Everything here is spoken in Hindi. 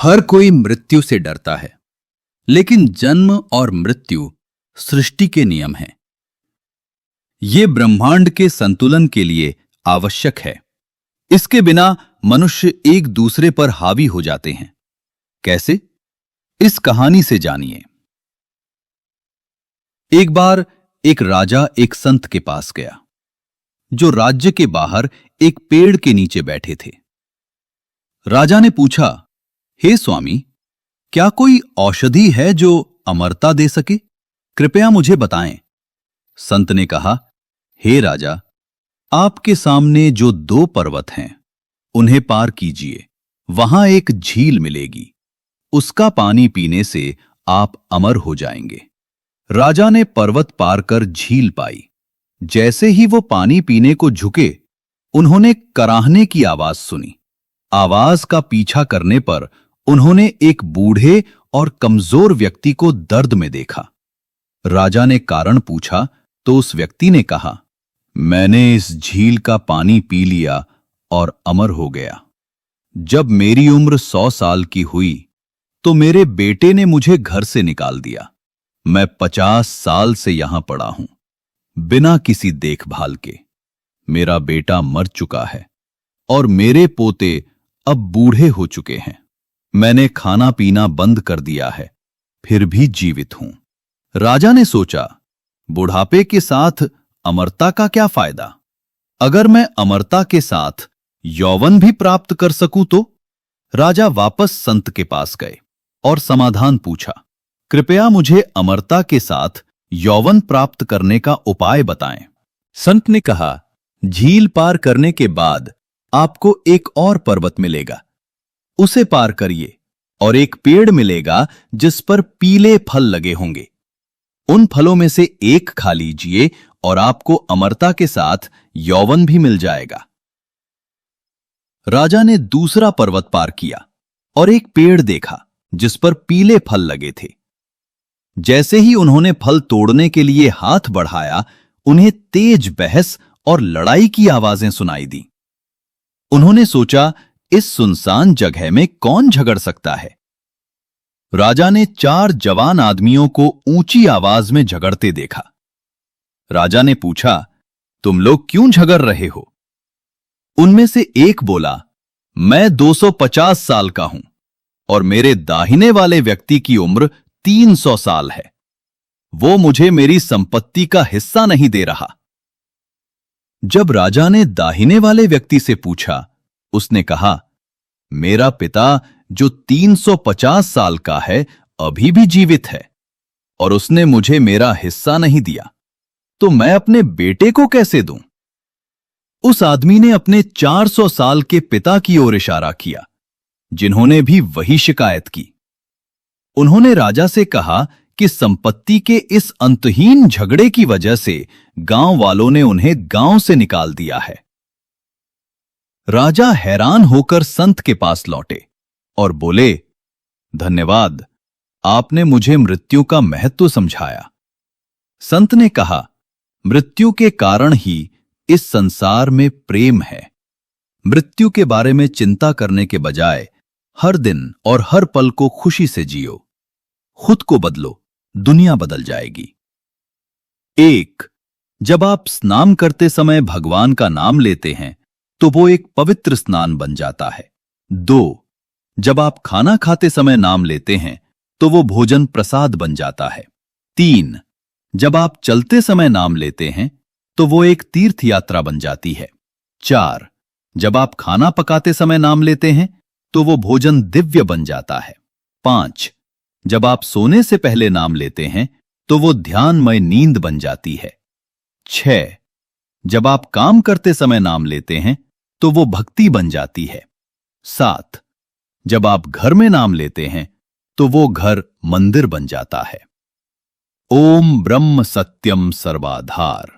हर कोई मृत्यु से डरता है, लेकिन जन्म और मृत्यु सृष्टि के नियम हैं। ये ब्रह्मांड के संतुलन के लिए आवश्यक है। इसके बिना मनुष्य एक दूसरे पर हावी हो जाते हैं। कैसे? इस कहानी से जानिए। एक बार एक राजा एक संत के पास गया, जो राज्य के बाहर एक पेड़ के नीचे बैठे थे। राजा ने पूछा, हे स्वामी, क्या कोई औषधि है जो अमरता दे सके? कृपया मुझे बताएं। संत ने कहा, हे राजा, आपके सामने जो 2 पर्वत हैं, उन्हें पार कीजिए। वहां एक झील मिलेगी। उसका पानी पीने से आप अमर हो जाएंगे। राजा ने पर्वत पार कर झील पाई। जैसे ही वो पानी पीने को झुके, उन्होंने कराहने की आवाज सुनी। आवाज का पीछा करने पर उन्होंने एक बूढ़े और कमजोर व्यक्ति को दर्द में देखा। राजा ने कारण पूछा तो उस व्यक्ति ने कहा, मैंने इस झील का पानी पी लिया और अमर हो गया। जब मेरी उम्र 100 साल की हुई तो मेरे बेटे ने मुझे घर से निकाल दिया। मैं 50 साल से यहां पड़ा हूं, बिना किसी देखभाल के। मेरा बेटा मर चुका है और मेरे पोते अब बूढ़े हो चुके हैं। मैंने खाना पीना बंद कर दिया है, फिर भी जीवित हूं। राजा ने सोचा, बुढ़ापे के साथ अमरता का क्या फायदा? अगर मैं अमरता के साथ यौवन भी प्राप्त कर सकूं तो? राजा वापस संत के पास गए और समाधान पूछा। कृपया मुझे अमरता के साथ यौवन प्राप्त करने का उपाय बताएं। संत ने कहा, झील पार करने के बाद आपको एक और पर्वत मिलेगा। उसे पार करिए और एक पेड़ मिलेगा जिस पर पीले फल लगे होंगे। उन फलों में से एक खा लीजिए और आपको अमरता के साथ यौवन भी मिल जाएगा। राजा ने दूसरा पर्वत पार किया और एक पेड़ देखा जिस पर पीले फल लगे थे। जैसे ही उन्होंने फल तोड़ने के लिए हाथ बढ़ाया, उन्हें तेज बहस और लड़ाई की आवाजें सुनाई दी। उन्होंने सोचा, इस सुनसान जगह में कौन झगड़ सकता है? राजा ने 4 जवान आदमियों को ऊंची आवाज में झगड़ते देखा। राजा ने पूछा, तुम लोग क्यों झगड़ रहे हो? उनमें से एक बोला, मैं 250 साल का हूं और मेरे दाहिने वाले व्यक्ति की उम्र 300 साल है। वो मुझे मेरी संपत्ति का हिस्सा नहीं दे रहा। जब राजा ने दाहिने वाले व्यक्ति से पूछा, उसने कहा, मेरा पिता जो 350 साल का है अभी भी जीवित है और उसने मुझे मेरा हिस्सा नहीं दिया, तो मैं अपने बेटे को कैसे दूं? उस आदमी ने अपने 400 साल के पिता की ओर इशारा किया, जिन्होंने भी वही शिकायत की। उन्होंने राजा से कहा कि संपत्ति के इस अंतहीन झगड़े की वजह से गांव वालों ने उन्हें गांव से निकाल दिया है। राजा हैरान होकर संत के पास लौटे और बोले, धन्यवाद, आपने मुझे मृत्यु का महत्व समझाया। संत ने कहा, मृत्यु के कारण ही इस संसार में प्रेम है। मृत्यु के बारे में चिंता करने के बजाय हर दिन और हर पल को खुशी से जियो। खुद को बदलो, दुनिया बदल जाएगी। 1. जब आप स्नान करते समय भगवान का नाम लेते हैं तो वो एक पवित्र स्नान बन जाता है। 2. जब आप खाना खाते समय नाम लेते हैं तो वो भोजन प्रसाद बन जाता है। 3. जब आप चलते समय नाम लेते हैं तो वो एक तीर्थ यात्रा बन जाती है। 4. जब आप खाना पकाते समय नाम लेते हैं तो वो भोजन दिव्य बन जाता है। 5. जब आप सोने से पहले नाम लेते हैं तो वो ध्यानमय नींद बन जाती है। 6. जब आप काम करते समय नाम लेते हैं तो वो भक्ति बन जाती है। 7. जब आप घर में नाम लेते हैं तो वो घर मंदिर बन जाता है। ओम ब्रह्म सत्यम सर्वाधार।